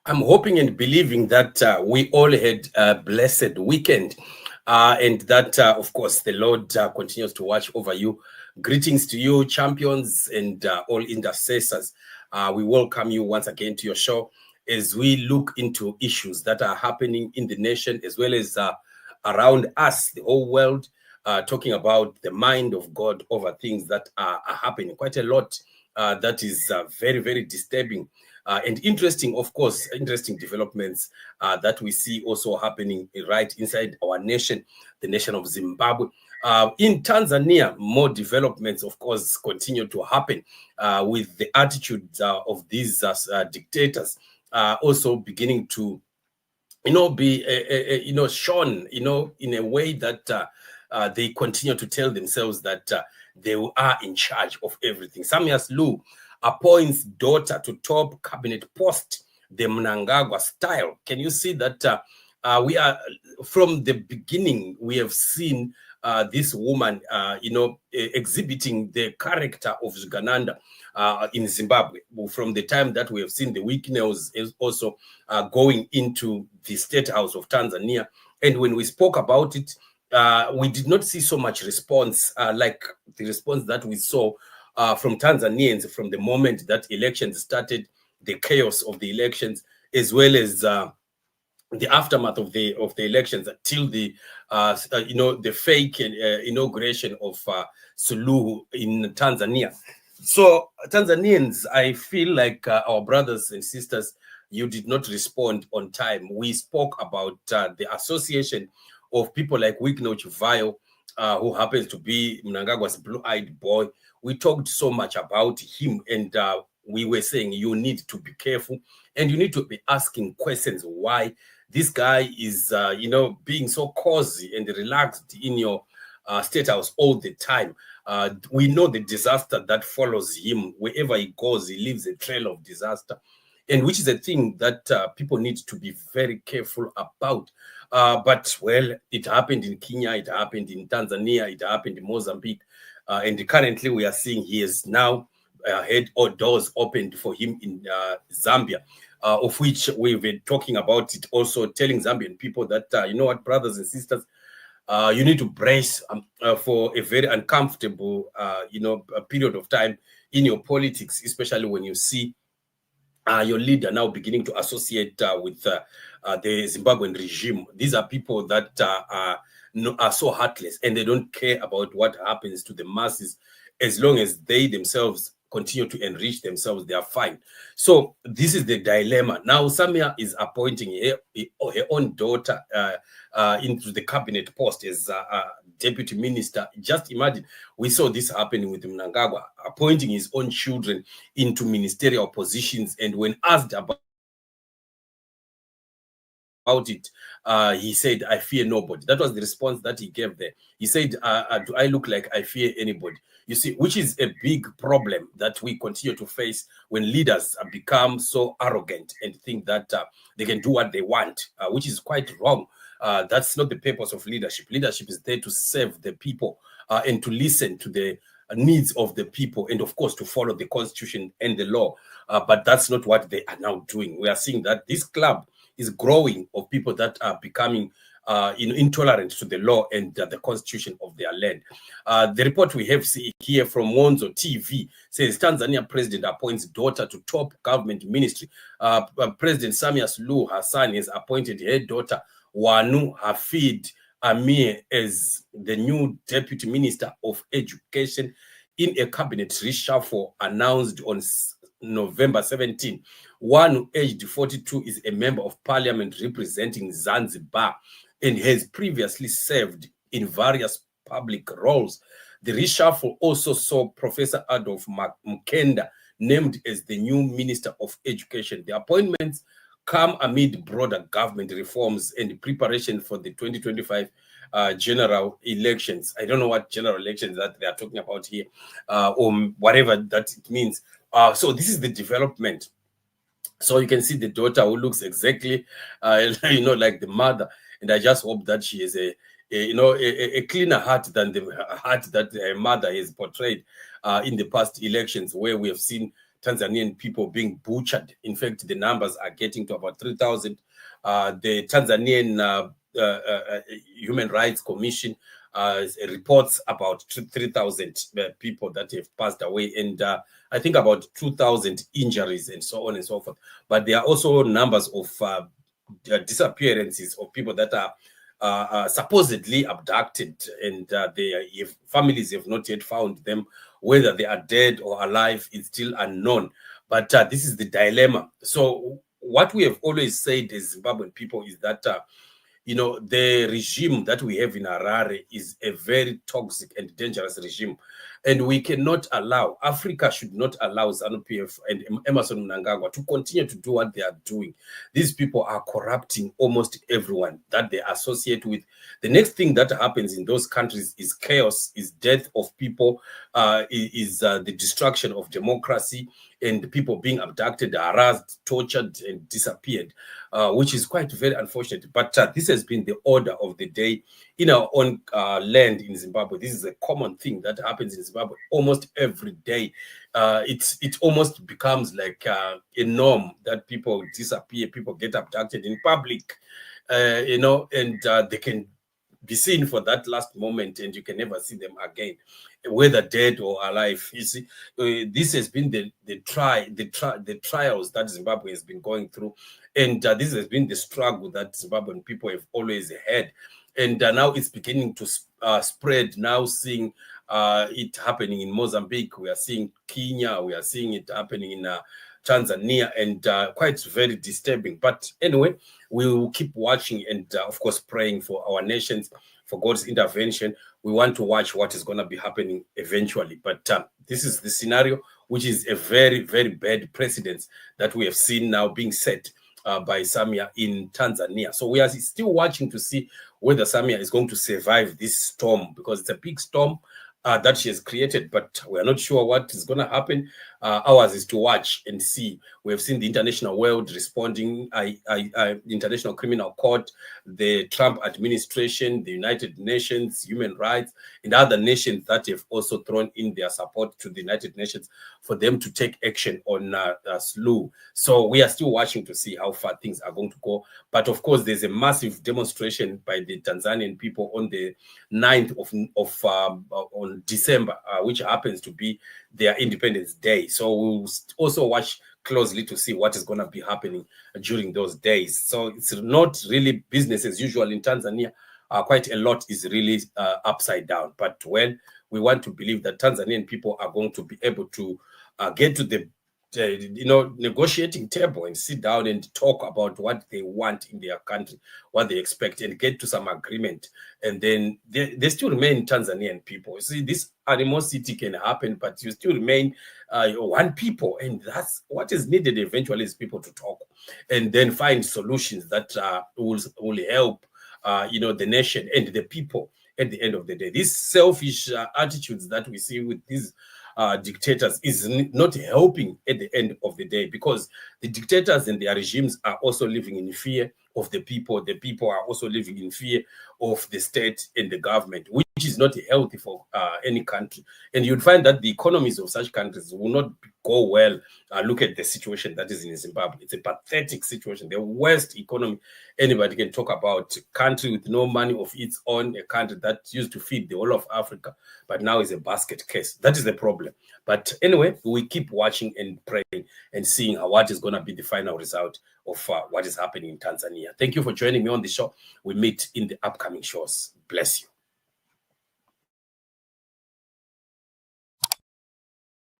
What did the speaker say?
I'm hoping and believing that we all had a blessed weekend and that, of course, the Lord continues to watch over you. Greetings to you, champions and all intercessors. We welcome you once again to your show as we look into issues that are happening in the nation as well as around us, the whole world, talking about the mind of God over things that are happening. Quite a lot that is very, very disturbing. And interesting, of course, interesting developments that we see also happening right inside our nation, the nation of Zimbabwe. In Tanzania, more developments, of course, continue to happen with the attitudes of these dictators also beginning to be shown in a way that they continue to tell themselves that they are in charge of everything. Samia Suluhu appoints daughter to top cabinet post, the Mnangagwa style. Can you see that we are from the beginning? We have seen this woman, exhibiting the character of Uganda in Zimbabwe. From the time that we have seen the weakness is also going into the state house of Tanzania, and when we spoke about it, we did not see so much response like the response that we saw from Tanzanians from the moment that elections started, the chaos of the elections, as well as the aftermath of the elections until the the fake inauguration of Suluhu in Tanzania. So Tanzanians, I feel like our brothers and sisters, you did not respond on time. We spoke about the association of people like Wikno Chivayo, who happens to be Mnangagwa's blue-eyed boy. We talked so much about him, and we were saying you need to be careful and you need to be asking questions why this guy is, being so cozy and relaxed in your state house all the time. We know the disaster that follows him. Wherever he goes, he leaves a trail of disaster, and which is a thing that people need to be very careful about. But, well, it happened in Kenya, it happened in Tanzania, it happened in Mozambique, and currently we are seeing he has now had all doors opened for him in Zambia, of which we've been talking about it, also telling Zambian people that, you know what, brothers and sisters, you need to brace for a very uncomfortable, period of time in your politics, especially when you see your leader now beginning to associate with the Zimbabwean regime. These are people that are so heartless, and they don't care about what happens to the masses. As long as they themselves continue to enrich themselves, they are fine. So this is the dilemma. Now Samia is appointing her own daughter into the cabinet post as deputy minister. Just imagine, we saw this happening with Mnangagwa, appointing his own children into ministerial positions, and when asked about it, he said, "I fear nobody." That was the response that he gave there. He said, "Do I look like I fear anybody?" You see, which is a big problem that we continue to face when leaders become so arrogant and think that they can do what they want, which is quite wrong. That's not the purpose of leadership. Leadership is there to serve the people and to listen to the needs of the people, and of course to follow the constitution and the law. But that's not what they are now doing. We are seeing that this club is growing of people that are becoming intolerant to the law and the constitution of their land. The report we have here from Monzo TV says Tanzania president appoints daughter to top government ministry. President Samia Suluhu Hassan has appointed her daughter Wanu Hafid Amir as the new deputy minister of education in a cabinet reshuffle announced on November 17. One, aged 42, is a member of parliament representing Zanzibar and has previously served in various public roles. The reshuffle also saw Professor Adolf Mkenda named as the new Minister of Education. The appointments come amid broader government reforms and preparation for the 2025 general elections. I don't know what general elections that they are talking about here, or whatever that it means. So this is the development. So you can see the daughter who looks exactly, like the mother. And I just hope that she is a cleaner heart than the heart that her mother has portrayed in the past elections, where we have seen Tanzanian people being butchered. In fact, the numbers are getting to about 3,000. The Tanzanian Human Rights Commission reports about 3,000 people that have passed away, and I think about 2,000 injuries and so on and so forth. But there are also numbers of disappearances of people that are supposedly abducted, and if families have not yet found them. Whether they are dead or alive is still unknown. But this is the dilemma. So what we have always said as Zimbabwean people is that the regime that we have in Harare is a very toxic and dangerous regime. And we cannot allow, Africa should not allow ZANU-PF and Emerson Mnangagwa to continue to do what they are doing. These people are corrupting almost everyone that they associate with. The next thing that happens in those countries is chaos, is death of people, is the destruction of democracy, and people being abducted, harassed, tortured, and disappeared, which is quite very unfortunate. But this has been the order of the day in our own land in Zimbabwe. This is a common thing that happens in Zimbabwe almost every day. It almost becomes like a norm that people disappear, people get abducted in public, and they can be seen for that last moment, and you can never see them again, whether dead or alive. You see, this has been the trials that Zimbabwe has been going through, and this has been the struggle that Zimbabwean people have always had, and now it's beginning to spread. Now seeing it happening in Mozambique, we are seeing Kenya, we are seeing it happening in Tanzania, and quite very disturbing. But anyway, we will keep watching and, of course, praying for our nations, for God's intervention. We want to watch what is going to be happening eventually. But this is the scenario, which is a very, very bad precedent that we have seen now being set by Samia in Tanzania. So we are still watching to see whether Samia is going to survive this storm, because it's a big storm that she has created, but we are not sure what is going to happen. Ours is to watch and see. We have seen the international world responding, the International Criminal Court, the Trump administration, the United Nations, human rights, and other nations that have also thrown in their support to the United Nations for them to take action on Suluhu. So we are still watching to see how far things are going to go. But of course, there's a massive demonstration by the Tanzanian people on the 9th on December, which happens to be their Independence Day. So we'll also watch closely to see what is going to be happening during those days. So it's not really business as usual in Tanzania. Quite a lot is really upside down. But well, we want to believe that Tanzanian people are going to be able to get to the negotiating table and sit down and talk about what they want in their country, what they expect, and get to some agreement. And then they still remain Tanzanian people. You see, this animosity can happen, but you still remain one people. And that's what is needed eventually, is people to talk and then find solutions that will help, the nation and the people at the end of the day. These selfish attitudes that we see with these dictators is not helping at the end of the day, because the dictators and their regimes are also living in fear of the people. The people are also living in fear of the state and the government, which is not healthy for any country. And you'd find that the economies of such countries will not go well. Look at the situation that is in Zimbabwe. It's a pathetic situation, the worst economy anybody can talk about. Country with no money of its own, a country that used to feed the whole of Africa, but now is a basket case. That is the problem. But anyway, we keep watching and praying and seeing what is going to be the final result of what is happening in Tanzania. Thank you for joining me on the show. We meet in the upcoming shows. Bless you.